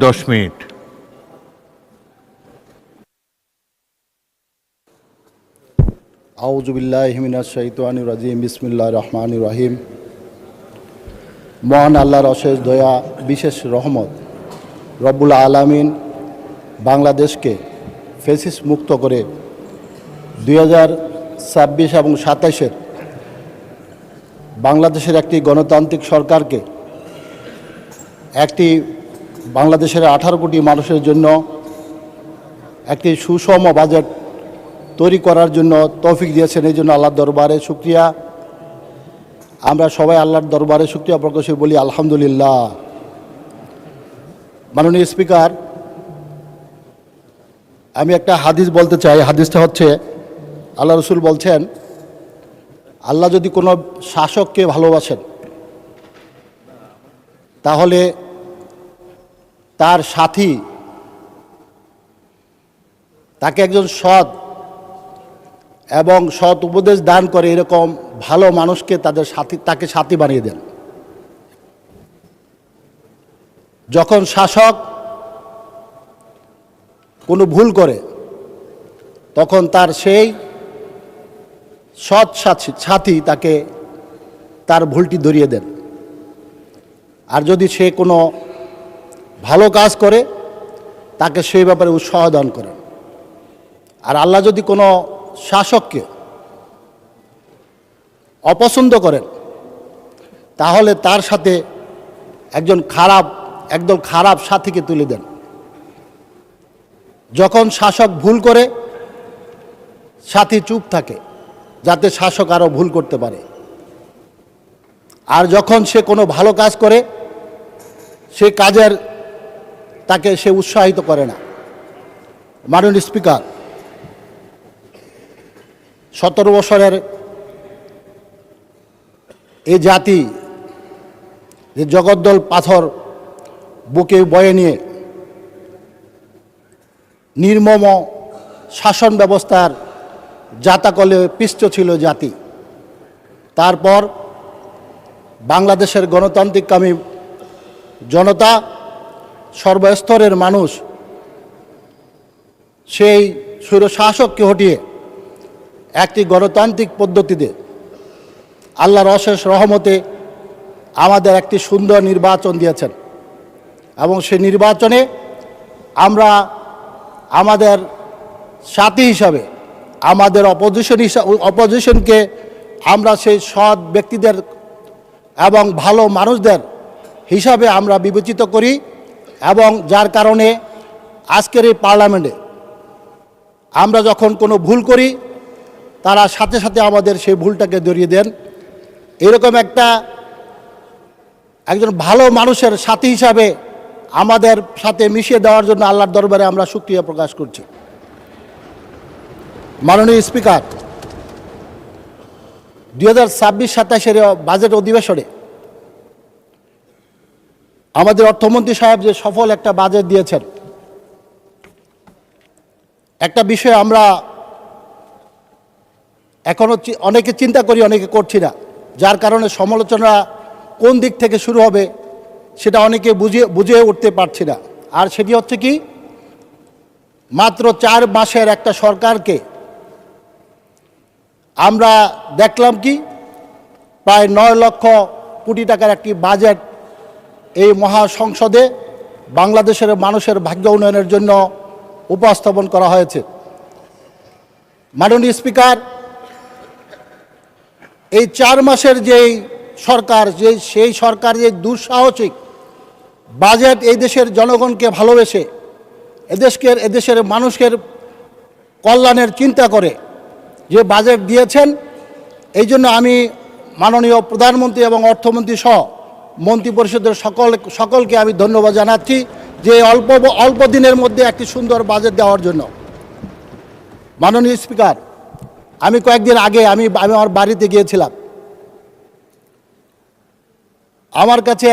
10 minute. আউযু বিল্লাহি মিনাশ শাইতানির রাজিম। বিসমিল্লাহির রহমানির রহিম। মহান আল্লাহর অশেষ দয়া, বিশেষ রহমত, রব্বুল আলামিন বাংলাদেশকে ফ্যাসিস্ট মুক্ত করে 2026 এবং 27-এর বাংলাদেশের একটি গণতান্ত্রিক সরকারকে, একটি বাংলাদেশের 18 কোটি মানুষের জন্য একটি সুষম বাজেট তৈরি করার জন্য তৌফিক দিয়েছেন। এই জন্য আল্লাহর দরবারে শুকরিয়া। আমরা সবাই আল্লাহর দরবারে শুকরিয়া প্রকাশ করে বলি আলহামদুলিল্লাহ। মাননীয় স্পিকার, আমি একটা হাদিস বলতে চাই। হাদিসটা হচ্ছে, আল্লাহ রসুল বলছেন, আল্লাহ যদি কোনো শাসককে ভালোবাসেন তাহলে তার সাথী, তাকে একজন সৎ এবং সৎ উপদেশ দান করে এরকম ভালো মানুষকে তাকে সাথী বানিয়ে দেন। যখন শাসক কোনো ভুল করে তখন তার সেই সৎ সাথী তাকে তার ভুলটি ধরিয়ে দেন। আর যদি সে কোনো ভালো কাজ করে তাকে সেই ব্যাপারে উৎসাহ দান করেন। আর আল্লাহ যদি কোনো শাসককে অপছন্দ করেন তাহলে তার সাথে একদম খারাপ সাথীকে তুলে দেন। যখন শাসক ভুল করে সাথী চুপ থাকে যাতে শাসক আরও ভুল করতে পারে। আর যখন সে কোনো ভালো কাজ করে সে কাজের তাকে সে উৎসাহিত করে না। মাননীয় স্পিকার, 17 বছরের এই জাতি যে জগদ্দল পাথর বুকে বয়ে নিয়ে নির্মম শাসন ব্যবস্থার জাতাকলে পিষ্ট ছিল জাতি, তারপর বাংলাদেশের গণতান্ত্রিককামী জনতা, সর্বস্তরের মানুষ সেই স্বৈরশাসককে হটিয়ে একটি গণতান্ত্রিক পদ্ধতিতে আল্লাহর অশেষ রহমতে আমাদের একটি সুন্দর নির্বাচন দিয়েছেন। এবং সেই নির্বাচনে আমরা আমাদের সাথী হিসাবে আমাদের অপোজিশনকে আমরা সেই সৎ ব্যক্তিদের এবং ভালো মানুষদের হিসাবে আমরা বিবেচিত করি। এবং যার কারণে আজকের এই পার্লামেন্টে আমরা যখন কোনো ভুল করি তারা সাথে সাথে আমাদের সেই ভুলটাকে ধরিয়ে দেন। এরকম একজন ভালো মানুষের সাথী হিসাবে আমাদের সাথে মিশিয়ে দেওয়ার জন্য আল্লাহর দরবারে আমরা শুকরিয়া প্রকাশ করছি। মাননীয় স্পিকার, 2026-27-এর বাজেট অধিবেশনে আমাদের অর্থমন্ত্রী সাহেব যে সফল একটা বাজেট দিয়েছেন, একটা বিষয় আমরা এখনও অনেকে চিন্তা করি, অনেকে করছি না, যার কারণে সমালোচনা কোন দিক থেকে শুরু হবে সেটা অনেকে বুঝে উঠতে পারছি না। আর সেটি হচ্ছে কি, মাত্র 4 মাসের একটা সরকারকে আমরা দেখলাম কি প্রায় 9 লক্ষ কোটি টাকার একটি বাজেট এই মহাসংসদে বাংলাদেশের মানুষের ভাগ্য উন্নয়নের জন্য উপস্থাপন করা হয়েছে। মাননীয় স্পিকার, এই 4 মাসের যেই সরকার, সেই সরকার যে দুঃসাহসিক বাজেট এই দেশের জনগণকে ভালোবেসে এদেশের মানুষের কল্যাণের চিন্তা করে যে বাজেট দিয়েছেন, এই জন্য আমি মাননীয় প্রধানমন্ত্রী এবং অর্থমন্ত্রী সহ মন্ত্রিপরিষদের সকলকে আমি ধন্যবাদ জানাচ্ছি যে অল্প দিনের মধ্যে একটি সুন্দর বাজেট দেওয়ার জন্য। মাননীয় স্পিকার, আমি কয়েকদিন আগে আমি আমার বাড়িতে গিয়েছিলাম। আমার কাছে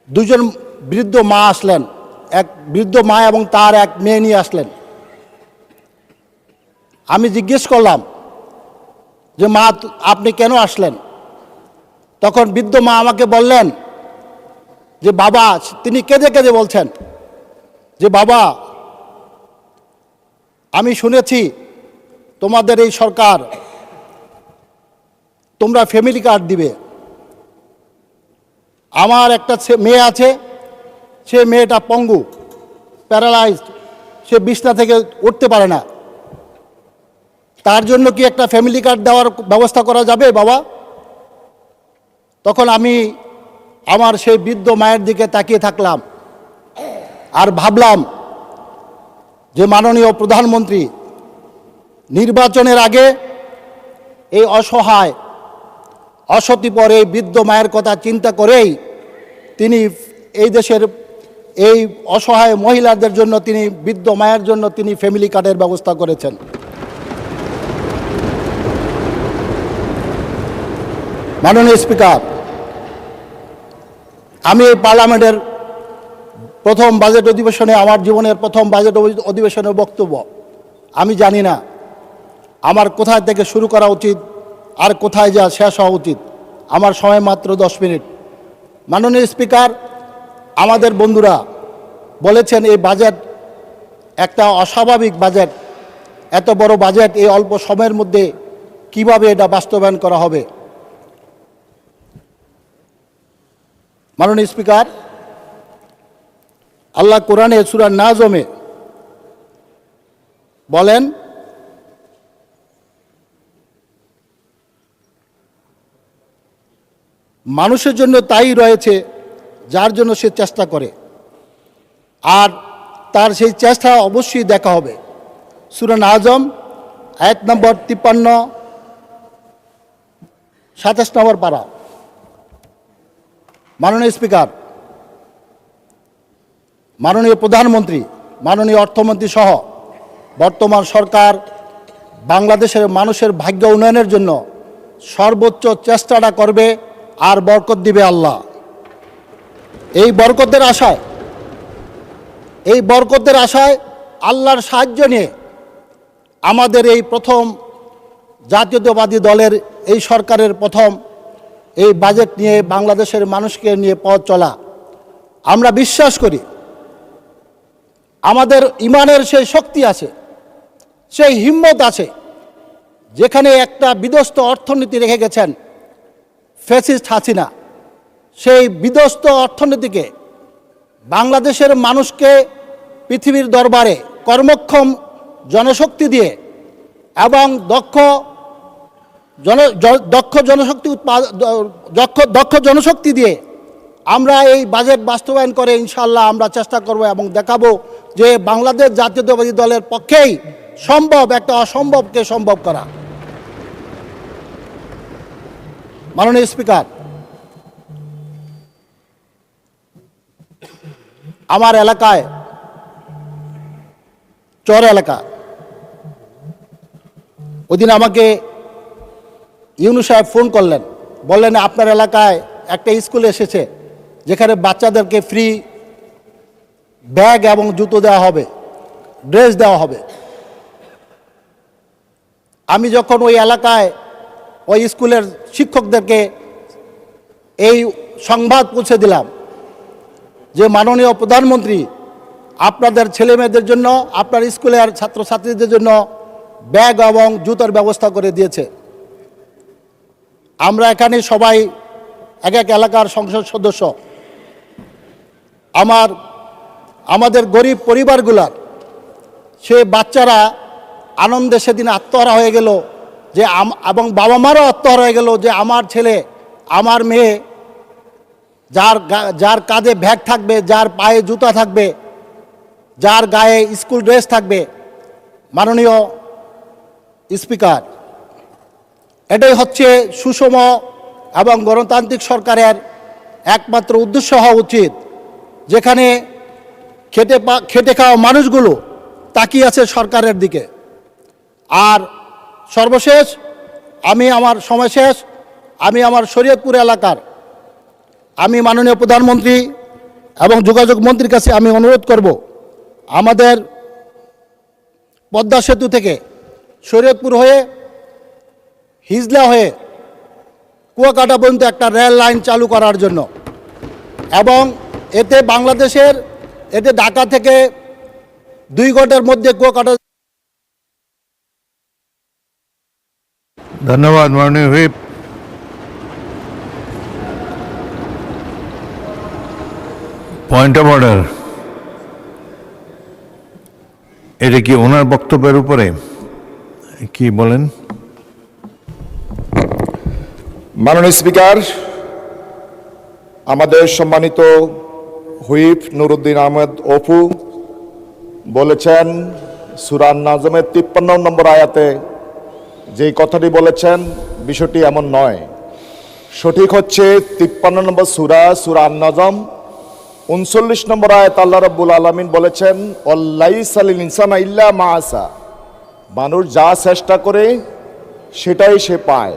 দুজন বৃদ্ধ মা আসলেন, এক বৃদ্ধ মা এবং তার এক মেয়ে নিয়ে আসলেন। আমি জিজ্ঞেস করলাম যে মা, আপনি কেন আসলেন? তখন বৃদ্ধ মা আমাকে বললেন যে বাবা, তিনি কেঁদে কেঁদে বলছেন যে বাবা, আমি শুনেছি তোমাদের এই সরকার, তোমরা ফ্যামিলি কার্ড দিবে। আমার একটা মেয়ে আছে, সে মেয়েটা পঙ্গু, প্যারালাইজড, সে বিছনা থেকে উঠতে পারে না। তার জন্য কি একটা ফ্যামিলি কার্ড দেওয়ার ব্যবস্থা করা যাবে বাবা? তখন আমি আমার সেই বৃদ্ধ মায়ের দিকে তাকিয়ে থাকলাম আর ভাবলাম যে মাননীয় প্রধানমন্ত্রী নির্বাচনের আগে এই অসহায় অসতিপর এই বৃদ্ধ মায়ের কথা চিন্তা করেই তিনি এই দেশের এই অসহায় মহিলাদের জন্য, তিনি বৃদ্ধ মায়ের জন্য তিনি ফ্যামিলি কার্ডের ব্যবস্থা করেছেন। মাননীয় স্পিকার, আমি এই পার্লামেন্টের প্রথম বাজেট অধিবেশনে, আমার জীবনের প্রথম বাজেট অধিবেশনের বক্তব্য, আমি জানি না আমার কোথায় থেকে শুরু করা উচিত আর কোথায় যা শেষ হওয়া উচিত। আমার সময় মাত্র 10 মিনিট। মাননীয় স্পিকার, আমাদের বন্ধুরা বলেছেন এই বাজেট একটা অস্বাভাবিক বাজেট, এত বড় বাজেট এই অল্প সময়ের মধ্যে কিভাবে এটা বাস্তবায়ন করা হবে। মাননীয় স্পিকার, আল্লাহ কোরআনে সূরা নাজমে বলেন, মানুষের জন্য তাই রয়েছে যার জন্য সে চেষ্টা করে, আর তার সেই চেষ্টা অবশ্যই দেখা হবে। সূরা নাজম আয়াত নম্বর 53, 27 নম্বর পারা। মাননীয় স্পিকার, মাননীয় প্রধানমন্ত্রী, মাননীয় অর্থমন্ত্রী সহ বর্তমান সরকার বাংলাদেশের মানুষের ভাগ্য উন্নয়নের জন্য সর্বোচ্চ চেষ্টাটা করবে আর বরকত দিবে আল্লাহ। এই বরকতের আশায় আল্লাহর সাহায্য নিয়ে আমাদের এই প্রথম জাতীয়তাবাদী দলের এই সরকারের প্রথম এই বাজেট নিয়ে বাংলাদেশের মানুষকে নিয়ে পথ চলা। আমরা বিশ্বাস করি আমাদের ইমানের সেই শক্তি আছে, সেই হিম্মত আছে, যেখানে একটা বিধ্বস্ত অর্থনীতি রেখে গেছেন ফ্যাসিস্ট হাসিনা, সেই বিধ্বস্ত অর্থনীতিকে বাংলাদেশের মানুষকে পৃথিবীর দরবারে কর্মক্ষম জনশক্তি দিয়ে এবং দক্ষ জনশক্তি দিয়ে আমরা এই বাজেট বাস্তবায়ন করে ইনশাআল্লাহ আমরা চেষ্টা করব এবং দেখাবো যে বাংলাদেশ জাতীয়তাবাদী দলের পক্ষেই সম্ভব একটা অসম্ভবকে সম্ভব করা। মাননীয় স্পিকার, আমার এলাকায় চর এলাকা, ওইদিন আমাকে ইউনূস সাহেব ফোন করলেন, বললেন আপনার এলাকায় একটা স্কুল এসেছে যেখানে বাচ্চাদেরকে ফ্রি ব্যাগ এবং জুতো দেওয়া হবে, ড্রেস দেওয়া হবে। আমি যখন ওই এলাকায় ওই স্কুলের শিক্ষকদেরকে এই সংবাদ পৌঁছে দিলাম যে মাননীয় প্রধানমন্ত্রী আপনাদের ছেলেমেয়েদের জন্য, আপনার স্কুলের ছাত্রছাত্রীদের জন্য ব্যাগ এবং জুতোর ব্যবস্থা করে দিয়েছে, আমরা এখানে সবাই এক এক এলাকার সংসদ সদস্য, আমাদের গরিব পরিবারগুলার সে বাচ্চারা আনন্দে সেদিন আত্মহারা হয়ে গেল, যে এবং বাবা মারও আত্মহারা হয়ে গেল যে আমার ছেলে, আমার মেয়ে, যার কাঁধে ব্যাগ থাকবে, যার পায়ে জুতা থাকবে, যার গায়ে স্কুল ড্রেস থাকবে। মাননীয় স্পিকার, এটাই হচ্ছে সুষম এবং গণতান্ত্রিক সরকারের একমাত্র উদ্দেশ্য হওয়া উচিত, যেখানে খেটে খাওয়া মানুষগুলো তাকিয়ে আছে সরকারের দিকে। আর সর্বশেষ, আমার সময় শেষ, আমি আমার শরীয়তপুর এলাকার আমি মাননীয় প্রধানমন্ত্রী এবং যোগাযোগ মন্ত্রীর কাছে আমি অনুরোধ করব, আমাদের পদ্মা সেতু থেকে শরীয়তপুর হয়ে হিজলা হয়ে কুয়াকাটা পর্যন্ত একটা রেল লাইন চালু করার জন্য এবং এতে ঢাকা থেকে 2 ঘন্টার মধ্যে কুয়াকাটা। ধন্যবাদ মাননীয় হুইপ। পয়েন্ট অফ অর্ডার, এটা কি ওনার বক্তব্যের উপরে কি বলেন? মাননীয় স্পিকার, আমাদের সম্মানিত হুইপ নুরুদ্দিন আহমেদ অপু বলেছেন সূরা নাজমের 53 নম্বর আয়াতে যেই কথাটি বলেছেন বিষয়টি এমন নয়। সঠিক হচ্ছে 53 নম্বর সূরা নাজম 39 নম্বর আয়াত আল্লাহ রাব্বুল আলামিন বলেছেন অল্লাইসা লিল ইনসানা ইল্লা মা আসা, মানুষ যা চেষ্টা করে সেটাই সে পায়।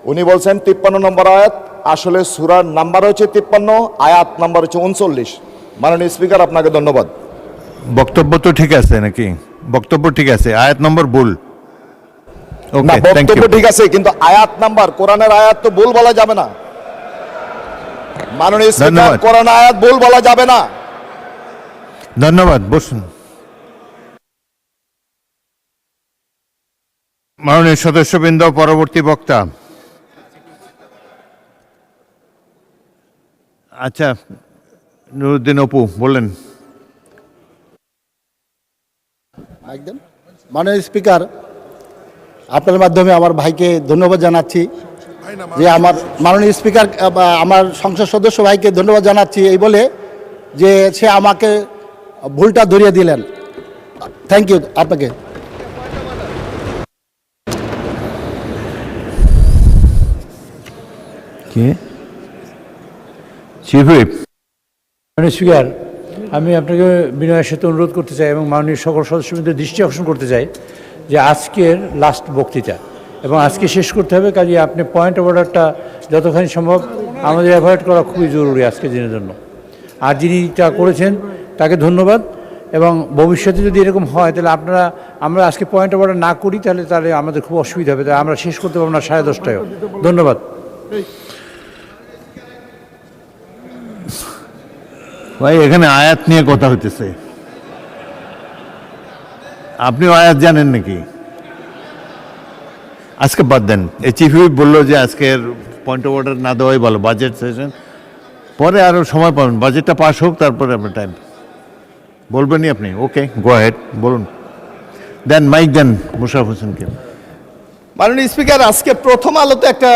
উনি বলছেন 53 নম্বর আয়াত, আসলে সূরার নাম্বার হচ্ছে 53, আয়াত নাম্বার হচ্ছে 39। মাননীয় স্পিকার, আপনাকে ধন্যবাদ। বক্তব্য তো ঠিক আছে নাকি? বক্তব্য ঠিক আছে, আয়াত নম্বর ভুল। না, ওকে, থ্যাংক বক্তব্য ইউ। ঠিক আছে, কিন্তু আয়াত নাম্বার, কোরআনের আয়াত তো ভুল বলা যাবে না। মাননীয় স্পিকার, ধন্যবাদ। কোরআন আয়াত ভুল বলা যাবে না। ধন্যবাদ, বসুন। মাননীয় সদস্যবৃন্দ, পরবর্তী বক্তা। আচ্ছা, নুরুদ্দিন অপু বললেন। মাননীয় স্পিকার, আপনার মাধ্যমে আমার ভাইকে ধন্যবাদ জানাচ্ছি যে মাননীয় স্পিকার আমার সংসদ সদস্য ভাইকে ধন্যবাদ জানাচ্ছি এই বলে যে সে আমাকে ভুলটা ধরিয়ে দিলেন। থ্যাংক ইউ আপনাকে। কে? Chief whip. মাননীয় স্পিকার, আমি আপনাকে বিনয়ের সাথে অনুরোধ করতে চাই এবং মাননীয় সকল সদস্যবৃন্দের দৃষ্টি আকর্ষণ করতে চাই যে আজকের লাস্ট বক্তৃতা এবং আজকে শেষ করতে হবে, কাজে আপনি পয়েন্ট অফ অর্ডারটা যতখানি সম্ভব আমাদের অ্যাভয়েড করা খুবই জরুরি আজকের দিনের জন্য। আর যিনি তা করেছেন তাকে ধন্যবাদ, এবং ভবিষ্যতে যদি এরকম হয় তাহলে আমরা আজকে পয়েন্ট অফ অর্ডার না করি তাহলে আমাদের খুব অসুবিধা হবে, তাই আমরা শেষ করতে পারবো না 10:30টায়ও। ধন্যবাদ। ভাই, এখানে আয়াত নিয়ে কথা হইতেছে, আপনিও আয়াত জানেন নাকি? আজকে বাদ দেন। এই চিফ হুইপ বললো যে আজকের পয়েন্ট অফ অর্ডার না দেওয়াই ভালো, বাজেট সেশন পরে আরও সময় পাবেন, বাজেটটা পাস হোক তারপরে আপনার টাইম বলবেনই আপনি। ওকে, গো হেড, বলুন। দেন মাইক দেন মুশারফ হোসেনকে। মাননীয় স্পিকার, আজকে প্রথম আলোতে একটা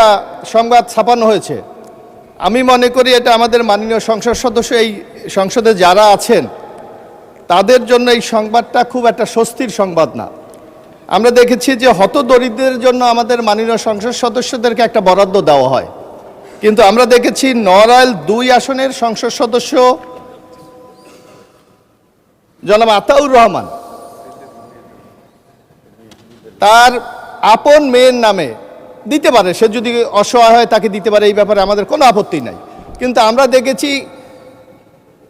সংবাদ ছাপানো হয়েছে। আমি মনে করি এটা আমাদের মাননীয় সংসদ সদস্য, এই সংসদে যারা আছেন তাদের জন্য এই সংবাদটা খুব একটা স্বস্তির সংবাদ না। আমরা দেখেছি যে হতদরিদ্রদের জন্য আমাদের মাননীয় সংসদ সদস্যদেরকে একটা বরাদ্দ দেওয়া হয়, কিন্তু আমরা দেখেছি নড়াইল 2 আসনের সংসদ সদস্য জনাব আতাউর রহমান তার আপন মেয়ের নামে দিতে পারে, সে যদি অসহায় হয় তাকে দিতে পারে, এই ব্যাপারে আমাদের কোনো আপত্তি নাই। কিন্তু আমরা দেখেছি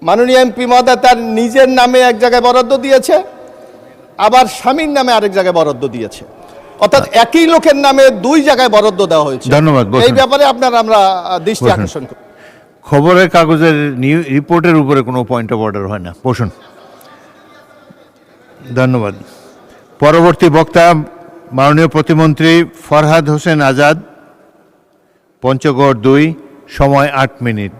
মাননীয় এমপি মহোদয় তার নিজের নামে এক জায়গায় বরাদ্দ দিয়েছে, আবার স্বামীর নামে আরেক জায়গায় বরাদ্দ দিয়েছে, অর্থাৎ একই লোকের নামে 2 জায়গায় বরাদ্দ দেওয়া হয়েছে। ধন্যবাদ। এই ব্যাপারে আমরা দৃষ্টি আকর্ষণ করি। খবরের কাগজের রিপোর্টের উপরে কোনো পয়েন্ট অফ অর্ডার হয় না, বসুন। ধন্যবাদ। পরবর্তী বক্তা মাননীয় প্রতিমন্ত্রী ফরহাদ হোসেন আজাদ, পঞ্চগড় 2, সময় 8 মিনিট।